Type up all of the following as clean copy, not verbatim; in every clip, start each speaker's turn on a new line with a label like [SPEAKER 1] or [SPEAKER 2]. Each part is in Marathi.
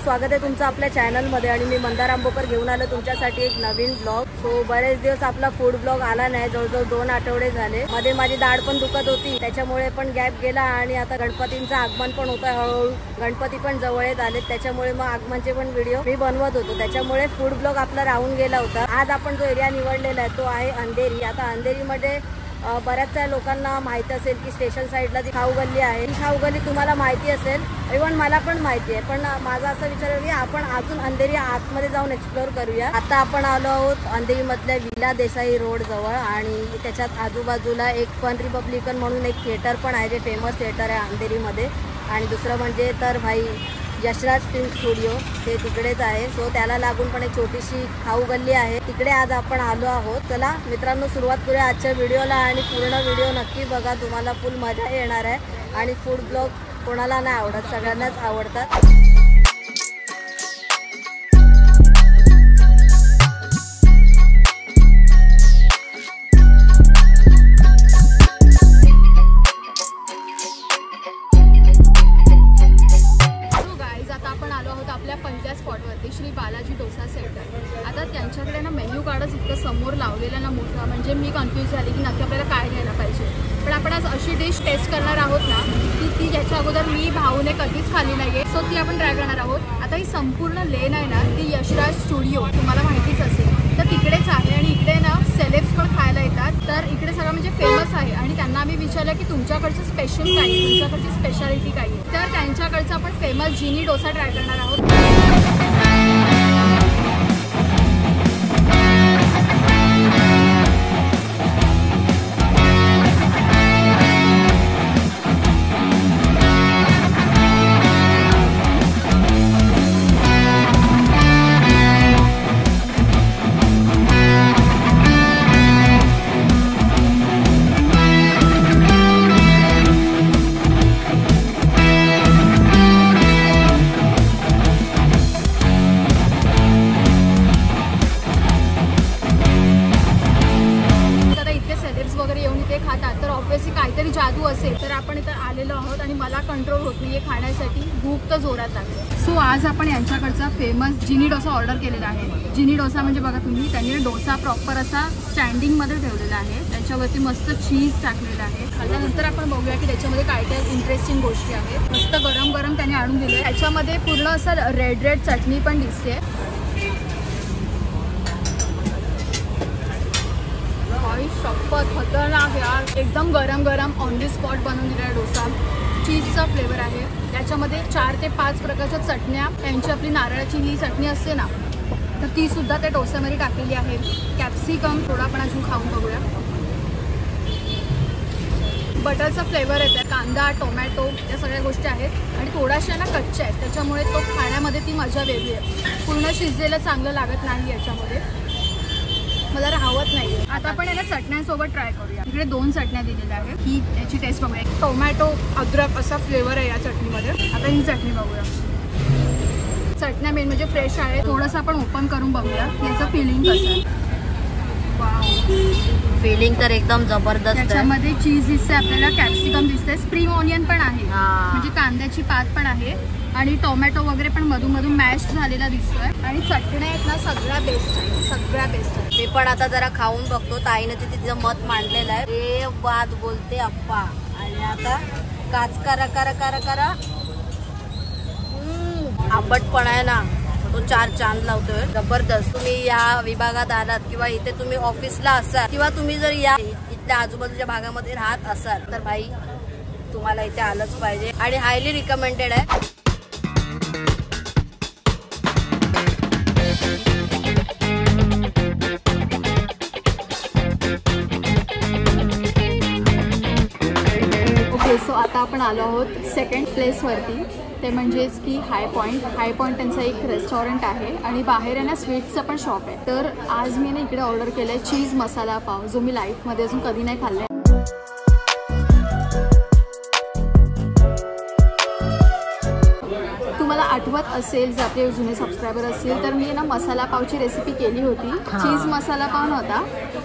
[SPEAKER 1] स्वागत आहे तुमचं आपल्या चॅनलमध्ये आणि मी मंदार आंबोकर घेऊन आलो तुमच्यासाठी एक नवीन ब्लॉग। सो बरेच दिवस आपला फूड ब्लॉग आला नाही, जवळजवळ 2 आठवडे झाले। मध्ये माझी दाढ पण दुखत होती, त्याच्यामुळे पण गॅप गेला आणि आता गणपतींचं आगमन पण होतं, हळूहळू गणपती पण जवळ येत आले, त्याच्यामुळे मग आगमनचे पण व्हिडिओ मी बनवत होतो, त्याच्यामुळे फूड ब्लॉग आपला राहून गेला होता। आज आपण जो एरिया निवडलेला आहे तो आहे अंधेरी। आता अंधेरीमध्ये बऱ्याचशा लोकांना माहिती असेल की स्टेशन साईडला ती खाऊ गल्ली आहे। ही खाऊ गल्ली तुम्हाला माहिती असेल, इव्हन मला पण माहिती आहे, पण माझा असं विचार आहे की आपण अजून अंधेरी आतमध्ये जाऊन एक्सप्लोर करूया। आता आपण आलो आहोत अंधेरीमधल्या विला देसाई रोड जवळ आणि त्याच्यात आजूबाजूला एक फन रिपब्लिकन म्हणून एक थिएटर पण आहे, जे फेमस थिएटर आहे अंधेरीमध्ये। आणि दुसरं म्हणजे तर भाई यशराज फिल्म स्टुडिओ ते तिकडेच आहे। सो त्याला लागून पण एक छोटीशी खाऊ गल्ली आहे, तिकडे आज आपण आलो आहोत। चला मित्रांनो, सुरुवात करूया आजच्या व्हिडिओला आणि पूर्ण व्हिडिओ नक्की बघा, तुम्हाला फुल मजा येणार आहे। आणि फूड ब्लॉग कोणाला नाही आवडत, सगळ्यांनाच आवडतात।
[SPEAKER 2] श्री बालाजी डोसा सेंटर। आता त्यांच्याकडे ना मेन्यू कार्डच इतकं समोर लावलेलं ना मोठं, म्हणजे मी कन्फ्यूज झाली की नक्की आपल्याला काय घ्यायला पाहिजे। पण आपण आज अशी डिश टेस्ट करणार आहोत ना की ती ज्याच्या अगोदर मी भाऊने कधीच खाल्ली नाही आहे, सो ती आपण ट्राय करणार आहोत। आता ही संपूर्ण लेन आहे ना ती यशराज स्टुडिओ तुम्हाला माहितीच असेल, तर तिकडेच आहे आणि इकडे ना सेलेब्स पण खायला येतात, तर इकडे सगळं म्हणजे फेमस आहे। आणि त्यांना आम्ही विचारलं की तुमच्याकडचं स्पेशल काय आहे, तुमच्याकडची स्पेशालिटी काय आहे, तर त्यांच्याकडचा आपण फेमस जिनी डोसा ट्राय करणार आहोत। काहीतरी जादू असेल तर आपण इथं आलेलो आहोत आणि मला कंट्रोल होत नाहीये खाण्यासाठी, भूक तर जोरात लागते। सो आज आपण यांच्याकडचा फेमस जिनी डोसा ऑर्डर केलेला आहे। जिनी डोसा म्हणजे बघा तुम्ही, त्यांनी डोसा प्रॉपर असा स्टँडिंगमध्ये ठेवलेला आहे, त्याच्यावरती मस्त चीज टाकलेलं आहे। खाल्ल्यानंतर आपण बघूया की त्याच्यामध्ये काय काय इंटरेस्टिंग गोष्टी आहेत। मस्त गरम गरम त्यांनी आणून दिले, त्याच्यामध्ये पूर्ण असं रेड चटणी पण दिसते। शपथ खतरनाक यार, एकदम गरम गरम ऑन दी स्पॉट बनवून दिलेला डोसा। चीजचा फ्लेवर आहे, त्याच्यामध्ये 4 ते 5 प्रकारच्या चटण्या, त्यांची आपली नारळाची ही चटणी असते ना, तर ती सुद्धा त्या डोस्यामध्ये टाकलेली आहे। कॅप्सिकम थोडा पण अजून खाऊन बघूया। बटरचा फ्लेवर येते, कांदा टोमॅटो या सगळ्या गोष्टी आहेत आणि थोड्याशा ना कच्च्या आहेत, त्याच्यामुळे तो खाण्यामध्ये ती मजा वेगळी आहे। पूर्ण शिजलेलं चांगलं लागत नाही याच्यामध्ये, मला राहत नाही। आता आपण याला चटण्यांसोबत ट्राय करूया। इकडे 2 चटण्या दिलेल्या आहेत, ही याची टेस्ट बघूया। टोमॅटो अद्रक असा फ्लेवर आहे या चटणीमध्ये। आता ही चटणी बघूया, चटण्या मेन म्हणजे फ्रेश आहे। थोडंसं आपण ओपन करून बघूया याचं फिलिंग कसं आहे। वाव,
[SPEAKER 1] फिलिंग तर एकदम जबरदस्त आहे।
[SPEAKER 2] त्याच्यामध्ये चीज दिसते आपल्याला, कॅप्सिकम दिसते, स्प्रिंग ऑनियन पण आहे, म्हणजे कांद्याची पात पण आहे आणि टोमॅटो वगैरे पण मधून मधून मॅश झालेला दिसतोय। आणि चटण्या आहेत ना सगळ्या बेस्ट आहे, सगळ्या बेस्ट आहे।
[SPEAKER 1] मी पण आता जरा खाऊन बघतो, ताईने तिचं मत मांडलेलं आहे। हे बात बोलते अप्पा। आणि आता काच करा करा करा करा, आंबटपणा आहे ना तो 4 चांद लावतोय, जबरदस्त। तुम्ही या विभागात आलात किंवा इथे तुम्ही ऑफिसला असाल किंवा तुम्ही जर या इथल्या आजूबाजूच्या भागामध्ये राहत असाल तर भाई तुम्हाला इथे आलंच पाहिजे आणि हायली रिकमेंडेड आहे।
[SPEAKER 2] सो आता आपण आलो आहोत सेकंड प्लेसवरती, ते म्हणजेच की हाय पॉईंट त्यांचा एक रेस्टॉरंट आहे आणि बाहेर आहे ना स्वीट्सचं पण शॉप आहे। तर आज मी ना इकडे ऑर्डर केलं आहे चीज मसाला पाव, जो मी लाईफमध्ये अजून कधी नाही खाल्ला आहे। तुम्हाला आठवत असेल जर आपले जुने सबस्क्रायबर असतील तर मी ना मसाला पावची रेसिपी केली होती. चीज मसाला पाव नव्हता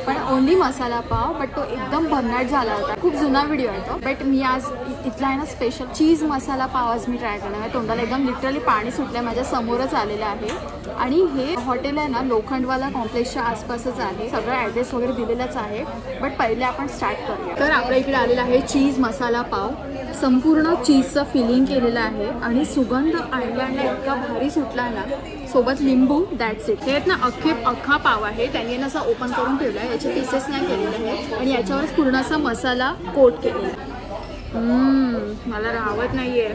[SPEAKER 2] पण ओनली मसाला पाव, बट तो एकदम भन्नाट झाला होता. खूप जुना व्हिडिओ आहे तो, बट मी आज इथला आहे ना स्पेशल चीज मसाला पाव आज मी ट्राय करणार आहे. तोंडाला एकदम लिटरली पाणी सुटलं, माझ्या समोरच आलेलं आहे. आणि हे हॉटेल आहे ना लोखंडवाला कॉम्प्लेक्सच्या आसपासच आहे. सगळं ॲड्रेस वगैरे दिलेलाच आहे, बट पहिले आपण स्टार्ट करूया. तर आपल्या इकडे आलेला आहे चीज मसाला पाव. संपूर्ण चीजचं फिलिंग केलेलं आहे आणि सुगंध आयलँडला इतका भारी सुटला आहे ना, सोबत लिंबू, दॅट्स इट. हे आहेत ना अख्खा पाव आहे, त्यांनी ना असं ओपन करून ठेवलं आहे. याचे पीसेस नाही केलेले आहेत आणि याच्यावरच पूर्ण असा मसाला कोट केलेला आहे. मला राहत नाहीये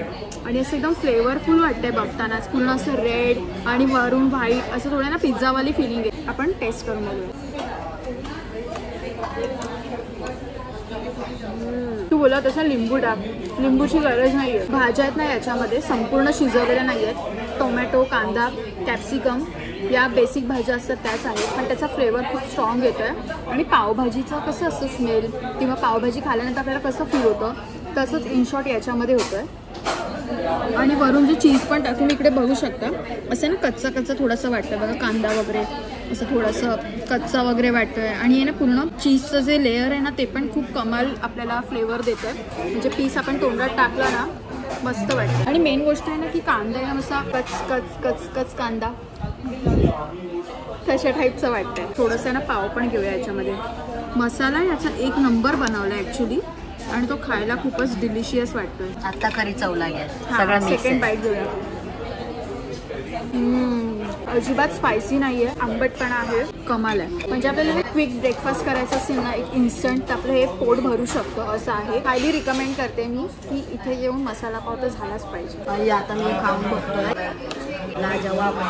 [SPEAKER 2] आणि असं एकदम फ्लेवरफुल वाटतंय बघतानाच. पूर्ण असं रेड आणि वरून व्हाईट असं थोडं ना पिझ्झावाली फिलिंग आहे. आपण टेस्ट करून बघूया. तू बोला तसा लिंबू टाक, लिंबूची गरज नाही आहे. भाज्या आहेत ना याच्यामध्ये संपूर्ण शिजवलेल्या नाही आहेत. टोमॅटो, कांदा, कॅप्सिकम या बेसिक भाज्या असतात त्याच आहेत, पण त्याचा फ्लेवर खूप स्ट्रॉंग येतो आहे. आणि पावभाजीचं कसं असतं स्मेल किंवा पावभाजी खाल्यानंतर आपल्याला कसं फील होतं तसंच इन शॉर्ट याच्यामध्ये होतं आहे. आणि वरून जे चीज पण तुम्ही इकडे बघू शकता, असं ना कच्चा थोडंसं वाटतं बघा. कांदा वगैरे असं थोडंसं कच्चा वगैरे वाटतं आहे. आणि हे ना पूर्ण चीजचं जे लेअर आहे ना ते पण खूप कमाल आपल्याला फ्लेवर देतं आहे. म्हणजे पीस आपण तोंडात टाकला ना मस्त वाटतं. आणि मेन गोष्ट आहे ना की कांदा आहे ना असा कच कांदा तशा टाईपचं वाटतं आहे. थोडंसं ना पाव पण घेऊया याच्यामध्ये. मसाला याचा एक नंबर बनवला ॲक्च्युली आणि तो खायला खूपच डिलिशियस वाटतोय.
[SPEAKER 1] आता खरी चव लागेल.
[SPEAKER 2] सेकंड बाईट घेऊया. अजिबात स्पायसी नाहीये, आंबटपणा आहे, कमाल आहे. म्हणजे आपल्याला हे क्विक ब्रेकफास्ट करायचं असेल ना, एक इन्स्टंट आपलं हे पोट भरू शकतं असं आहे. हायली रिकमेंड करते मी की इथे येऊन मसाला पाव तर झालाच पाहिजे.
[SPEAKER 1] आता मी खाऊन बघतोय. लाजवाब,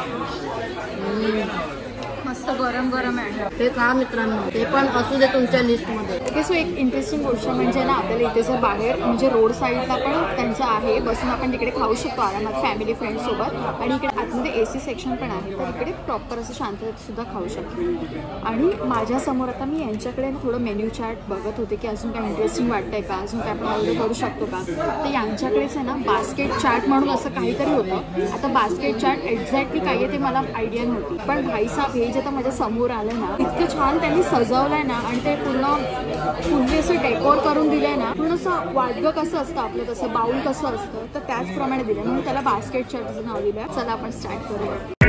[SPEAKER 2] मस्त गरम आहे.
[SPEAKER 1] ते खा मित्रांनो, ते पण असू दे तुमच्या लिस्टमध्ये.
[SPEAKER 2] ओके, सो एक इंटरेस्टिंग गोष्ट म्हणजे ना आपल्याला इथे जर बाहेर म्हणजे रोड साईडला पण त्यांचं आहे, बसून आपण तिकडे खाऊ शकतो आरामात फॅमिली फ्रेंड्ससोबत. आणि इकडे आतमध्ये AC सेक्शन पण आहे, तर इकडे प्रॉपर असं शांततेत सुद्धा खाऊ शकतो. आणि माझ्यासमोर आता मी यांच्याकडे थोडं मेन्यू चार्ट बघत होते की अजून काय इंटरेस्टिंग वाटतंय का, अजून काय आपण ऑर्डर करू शकतो का. तर यांच्याकडेच आहे ना बास्केट चार्ट म्हणून असं काहीतरी होतं. आता बास्केट चार्ट एक्झॅक्टली काय आहे ते मला आयडिया नव्हती, पण भाईसाहेब हे जे आता माझ्या समोर आलं ना, इतकं छान त्यांनी सजवलंय ना आणि ते पूर्ण असं डेकोर करून दिलंय ना, पूर्ण असं वाडगं कसं असतं आपलं तसं बाउल कसं असतं तर त्याचप्रमाणे दिलं, म्हणून त्याला बास्केट चार्टचं नाव दिलं. चला आपण स्टार्ट करूया.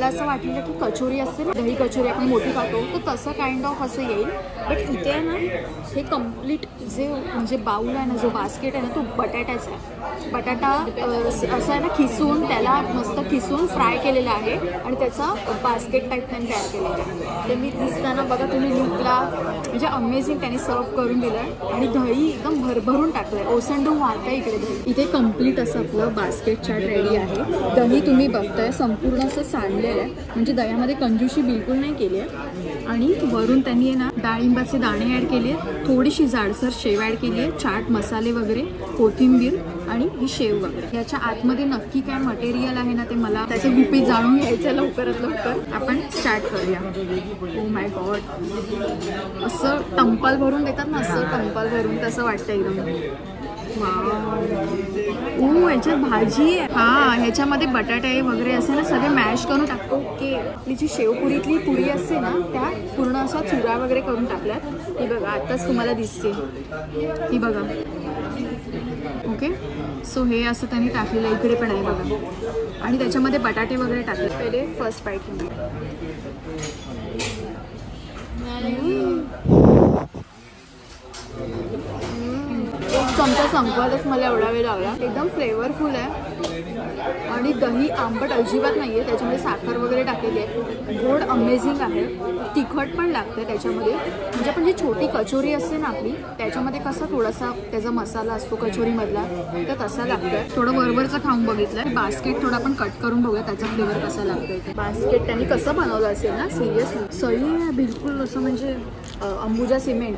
[SPEAKER 2] असं वाटलं की कचोरी असते ना, दही कचोरी आपण मोठी खातो, तर तसं काइंड ऑफ असं येईल. बट इथे आहे ना हे कम्प्लीट जे म्हणजे बाऊल आहे ना, जो बास्केट आहे ना, तो बटाट्याचा आहे. बटाटा असं आहे ना खिसून, त्याला मस्त खिसून फ्राय केलेला आहे आणि त्याचा बास्केट टाईप त्यांनी तयार केलेला आहे. ते मी दिसताना बघा तुम्ही लुकला म्हणजे अमेझिंग त्यांनी सर्व करून दिलं आहे. आणि दही एकदम भरभरून टाकलं आहे, ओसंडून वाढतंय इकडे दही. इथे कम्प्लीट असं आपलं बास्केट चाट रेडी आहे. दही तुम्ही बघताय संपूर्ण असं सांडलेलं आहे, म्हणजे दह्यामध्ये कंजूशी बिलकुल नाही केली आहे. आणि वरून त्यांनी आहे ना डाळिंबाचे दाणे ॲड केले, थोडीशी जाडसर शेव ॲड केली आहे, चाट मसाले वगैरे, कोथिंबीर आणि ही शेव वगैरे. याच्या आतमध्ये नक्की काय मटेरियल आहे ना ते मला त्याचे गुपित जाणून घ्यायचं लवकरात लवकर. आपण स्टार्ट करूया. ओ माय गॉड, असं टंपल भरून देतात ना, असं टंपल भरून तसं वाटतं एकदम. ह्याच्यात भाजी आहे. हा, ह्याच्यामध्ये बटाटे वगैरे असे ना सगळे मॅश करून टाकतो. ओके, आपली जी शेवपुरीतली पुरी असते ना त्या पूर्ण असा चुरा वगैरे करून टाकल्यात. ही बघा आताच तुम्हाला दिसते, ही बघा. ओके, सो हे असं त्यांनी टाकलेलं इकडे पण आहे बघा. आणि त्याच्यामध्ये बटाटे वगैरे टाकले. पहिले फर्स्ट बाईट चमचा संपवायलाच मला एवढा वेळ लागला. एकदम फ्लेवरफुल आहे आणि दही आंबट अजिबात नाही आहे. त्याच्यामध्ये साखर वगैरे टाकलेली आहे, गोड अमेझिंग आहे, तिखट पण लागतं त्याच्यामध्ये. म्हणजे पण जी छोटी कचोरी असते ना आपली, त्याच्यामध्ये कसा थोडासा त्याचा मसाला असतो कचोरीमधला, तर तसा लागतोय. थोडं वरवरचं खाऊन बघितलं. बास्केट थोडं आपण कट करून बघूया त्याचा फ्लेवर कसा लागतोय. बास्केट त्यांनी कसं बनवलं असेल ना, सिरियसली सही आहे बिलकुल. असं म्हणजे अंबुजा सिमेंट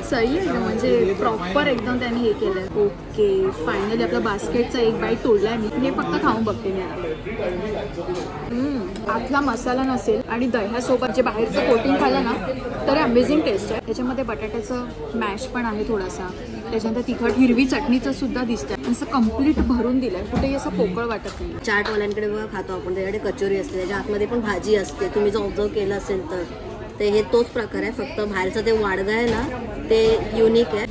[SPEAKER 2] सही आहे, म्हणजे प्रॉपर एकदम त्याने हे केलंय. ओके, फायनली आपला बास्केटचा एक बाईट तोडलाय मी. हे फक्त खाऊन बघते मी आता. आतला मसाला नसेल आणि दह्यासोबत जे बाहेरचं कोटिंग खाल्लं ना तर अमेझिंग टेस्ट आहे. त्याच्यामध्ये बटाट्याचं मॅश पण आहे थोडासा, त्याच्यानंतर तिखट हिरवी चटणीचं सुद्धा दिसतंय. असं कम्प्लीट भरून दिलंय, कुठेही असं पोकळ वाटत नाही.
[SPEAKER 1] चाटवाल्यांकडे बघा खातो आपण, त्याच्याकडे कचोरी असते, त्याच्या आतमध्ये पण भाजी असते. तुम्ही जर ऑब्झर्व केलं असेल तर ते हे तोच प्रकार आहे, फक्त बाहेरचं ते वाडगा आहे ना ते युनिक आहे.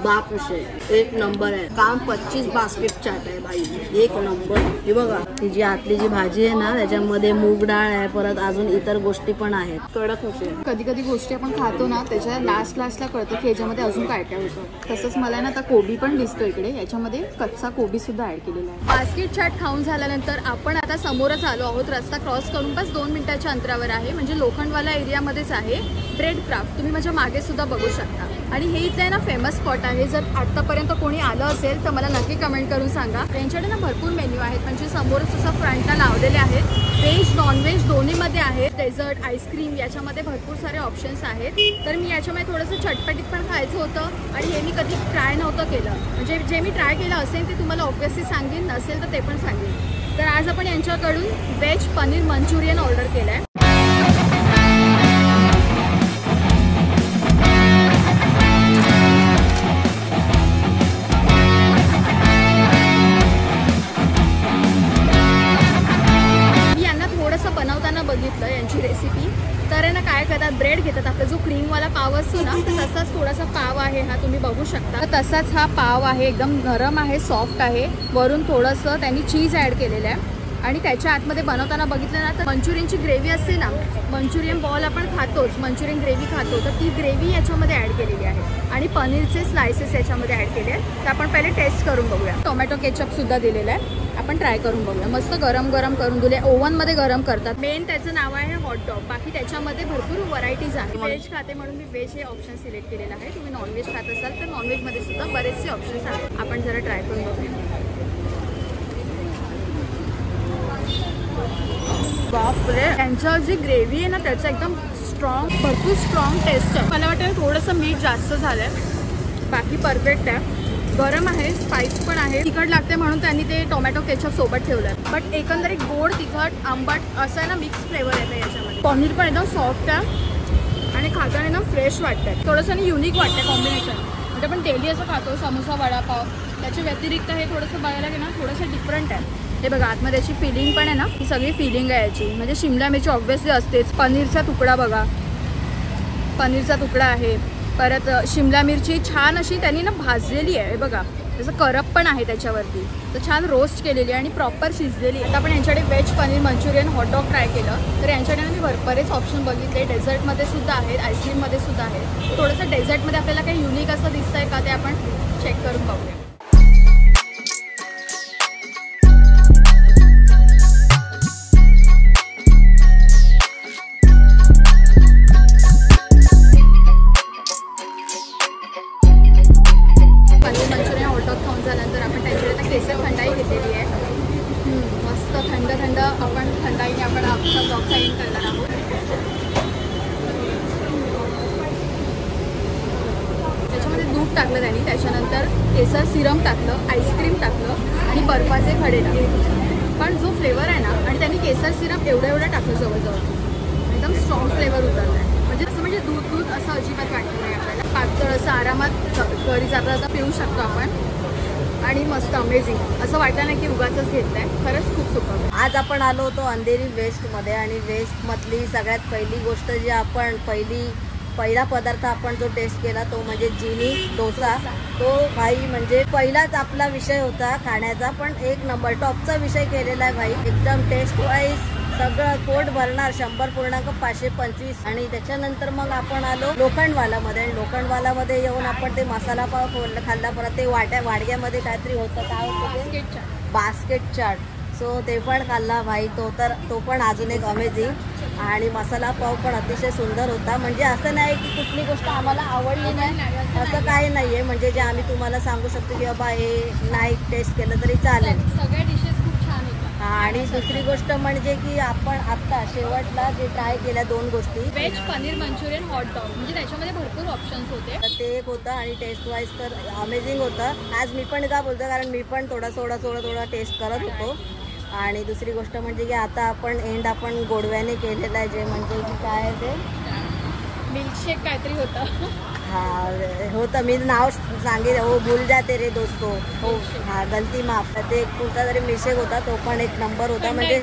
[SPEAKER 1] बाप विषय एक नंबर आहे. काम 25 बास्केट चाट आहे भाई, एक नंबर. हे बघा ती जी आतली जी भाजी आहे ना त्याच्यामध्ये मूग डाळ आहे, परत अजून इतर गोष्टी पण आहेत. कडक होते.
[SPEAKER 2] कधी कधी गोष्टी आपण खातो ना त्याच्या लास्टला कळतं की याच्यामध्ये अजून काय काय होतं. तसंच मला ना आता कोबी पण दिसतो इकडे, याच्यामध्ये कच्चा कोबी सुद्धा ऍड केलेला आहे. बास्केट चाट खाऊन झाल्यानंतर आपण आता समोरच आलो आहोत. रस्ता क्रॉस करून बस 2 मिनिटाच्या अंतरावर आहे, म्हणजे लोखंडवाला एरियामध्येच आहे. ब्रेड क्राफ्ट तुम्ही माझ्या मागे सुद्धा बघू शकता. आणि हे इथलं ना फेमस स्पॉट आहे. जर आतापर्यंत कोणी आलं असेल तर मला नक्की कमेंट करून सांगा. त्यांच्याकडे ना भरपूर मेन्यू आहेत, म्हणजे समोरच असं फ्रंटला लावलेले आहेत. व्हेज नॉनव्हेज दोन्हीमध्ये आहेत. डेझर्ट, आईस्क्रीम याच्यामध्ये भरपूर सारे ऑप्शन्स आहेत. तर मी याच्यामध्ये थोडंसं चटपटीत पण खायचं होतं आणि हे मी कधी ट्राय नव्हतं केलं. म्हणजे जे मी ट्राय केलं असेल ते तुम्हाला ऑब्व्हियसली सांगेन, नसेल तर ते पण सांगेन. तर आज आपण यांच्याकडून व्हेज पनीर मंचुरियन ऑर्डर केलं आहे. बघितलं यांची रेसिपी. तर आहे ना काय करतात, ब्रेड घेतात, आपला जो क्रीमवाला पाव असतो ना तर तसाच थोडासा पाव आहे हा, तुम्ही बघू शकता. तसाच हा पाव आहे, एकदम गरम आहे, सॉफ्ट आहे. वरून थोडंसं त्यांनी चीज ॲड केलेलं आहे. आणि त्याच्या आतमध्ये बनवताना बघितलं ना तर मंचुरियनची ग्रेव्ही असते ना, मंचुरियन बॉल आपण खातोच, मंचुरियन ग्रेव्ही खातो, तर ती ग्रेव्ही याच्यामध्ये ॲड केलेली आहे. आणि पनीरचे स्लायसेस याच्यामध्ये ॲड केले आहेत. तर आपण पहिले टेस्ट करून बघूया. टोमॅटो केचप सुद्धा दिलेलं आहे, आपण ट्राय करून बघूया. मस्त गरम गरम करून दिले, ओव्हनमध्ये गरम करतात. मेन त्याचं नाव आहे हॉटडॉग. बाकी त्याच्यामध्ये भरपूर व्हरायटीज आहेत. व्हेज खाते म्हणून मी व्हेज हे ऑप्शन सिलेक्ट केलेलं आहे. तुम्ही नॉनव्हेज खात असाल तर नॉनव्हेजमध्ये सुद्धा बरेचसे ऑप्शन्स आहेत. आपण जरा ट्राय करून बघूया. बापरे, त्यांचं जी ग्रेव्ही आहे ना त्याचं एकदम स्ट्रॉंग, भरपूर स्ट्रॉंग टेस्ट आहे. मला वाटतं थोडंसं मीठ जास्त झालं आहे, बाकी परफेक्ट आहे. गरम आहे, स्पाइस पण आहे. तिखट लागते म्हणून त्यांनी ते टोमॅटो केचप सोबत ठेवलं आहे. बट एकंदरीत गोड, तिखट, आंबट असं आहे ना मिक्स फ्लेवर येतं याच्यामध्ये. पनीर पण एकदम सॉफ्ट आहे आणि खाताना ना फ्रेश वाटतं. थोडंसं युनिक वाटतं कॉम्बिनेशन. म्हणजे आपण डेली असं खातो समोसा, वडापाव, त्याच्या व्यतिरिक्त हे थोडंसं बघायला गेलं ना थोडंसं डिफरंट आहे. हे बघा आतमध्ये याची फिलिंग पण आहे ना, ही सगळी फिलिंग आहे याची. म्हणजे शिमला मिरची ऑब्व्हियसली असतेच. पनीरचा तुकडा बघा, पनीरचा तुकडा आहे. परत शिमला मिरची छान अशी त्यांनी ना भाजलेली आहे. बघा त्याचं करप पण आहे त्याच्यावरती, तर छान रोस्ट केलेली आणि प्रॉपर शिजलेली. आता आपण यांच्याकडे veg paneer Manchurian hot dog try केलं. तर यांच्याकडे मी बरेच ऑप्शन बघितले. डेझर्टमध्ये सुद्धा आहेत, आईस्क्रीममध्ये सुद्धा आहेत. थोडंसं डेझर्टमध्ये आपल्याला काही युनिक असं दिसतंय का ते आपण चेक करून बघूया. टाकलं त्यांनी, त्याच्यानंतर केसर सिरम टाकलं, आईस्क्रीम टाकलं आणि बर्फाचे खडे टाकले. पण जो फ्लेवर आहे ना, आणि त्यांनी केसर सिरम एवढं टाकलं जवळजवळ, एकदम स्ट्रॉंग फ्लेवर उतरला आहे. म्हणजे दूध असं अजिबात वाटलं नाही आपल्याला. पातळ असं आरामात घरी जाता पिऊ शकतो आपण. आणि मस्त अमेझिंग, असं वाटलं नाही की उगाचच घेतलंय. खरंच खूप सुपर.
[SPEAKER 1] आज आपण आलो होतो अंधेरी वेस्टमध्ये आणि वेस्टमधली सगळ्यात पहिली गोष्ट जी आपण पहिला पदार्थ आपण जो टेस्ट केला तो म्हणजे जिनी डोसा. तो भाई म्हणजे पहिलाच आपला विषय होता खाण्याचा, पण एक नंबर टॉपचा विषय केलेला आहे भाई. एकदम टेस्ट वाईज सगळं पोट भरणार. 100.525. आणि त्याच्यानंतर मग आपण आलो लोखंडवालामध्ये. आणि लोखंडवालामध्ये येऊन आपण ते मसाला पाव खाल्ला. परत ते वाडग्यामध्ये काहीतरी होतं, काय होतं ते बास्केट चाट. सो ते पण खाल्ला भाई. तो पण अजून एक अमेझिंग. आणि मसाला पाव पण अतिशय सुंदर होता. म्हणजे असं नाही की कुठली गोष्ट आम्हाला आवडली नाही असं काही नाही आहे. म्हणजे जे आम्ही तुम्हाला सांगू शकतो की बाबा हे नाही टेस्ट केलं तरी चालेल.
[SPEAKER 2] सगळ्या डिशेस खूप छान होत्या.
[SPEAKER 1] आणि दुसरी गोष्ट म्हणजे की आपण आत्ता शेवटला जे ट्राय केल्या 2 गोष्टी,
[SPEAKER 2] veg paneer Manchurian hot dog, म्हणजे त्याच्यामध्ये भरपूर ऑप्शन्स होते.
[SPEAKER 1] तर ते एक होतं आणि टेस्ट वाईज तर अमेझिंग होतं. आज मी पण का बोलतो कारण मी पण थोडा टेस्ट करत होतो. आणि दुसरी गोष्ट म्हणजे की आता आपण एंड आपण गोडव्याने केलेलं आहे, जे म्हणजे की काय ते
[SPEAKER 2] मिल्कशेक काहीतरी होतं.
[SPEAKER 1] हा होतं, मी नाव सांगितलं. हो भूल जाते रे दोस्तो. हो हा गलती माफ. ते कोणता तरी मिल्कशेक होता, तो पण एक नंबर होता. म्हणजे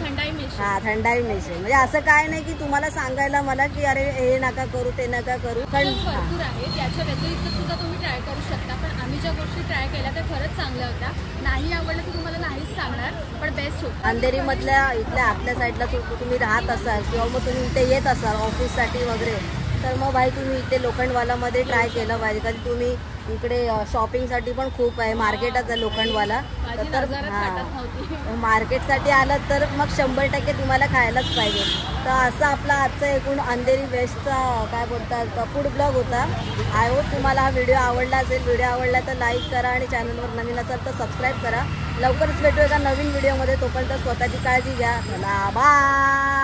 [SPEAKER 1] हा थंडाई मिल्कशेक. म्हणजे असं काय नाही की तुम्हाला सांगायला मला की अरे हे नका करू ते नका करू, पण
[SPEAKER 2] भरपूर आहेत. याच्या व्यतिरिक्त सुद्धा तुम्ही ट्राय करू शकता. पण आम्ही ज्या गोष्टी ट्राय केल्या त्या खरंच चांगल्या होत्या. नाही आवडलं की तुम्हाला नाहीच सांगणार, पण बेस्ट होतं.
[SPEAKER 1] अंधेरी मधल्या इथल्या आपल्या साईडला तुम्ही राहत असाल किंवा मग तुम्ही इथे येत असाल ऑफिससाठी वगैरे, तर मग भाई तुम्ही इथे लोखंडवालामध्ये ट्राय केलं पाहिजे. कारण तुम्ही इकडे शॉपिंगसाठी पण खूप आहे, मार्केटच आहे लोखंडवाला. तर हां मार्केटसाठी आलं तर मग 100% तुम्हाला खायलाच पाहिजे. तर असं आपला आजचा एकूण अंधेरी वेस्टचा काय बोलतात फूड ब्लॉग होता. आय होप तुम्हाला हा व्हिडिओ आवडला असेल. व्हिडिओ आवडला तर लाईक करा आणि चॅनलवर नवीन असाल तर सबस्क्राईब करा. लवकरच भेटू एका नवीन व्हिडिओमध्ये. तोपर्यंत स्वतःची काळजी घ्या. चला बाय.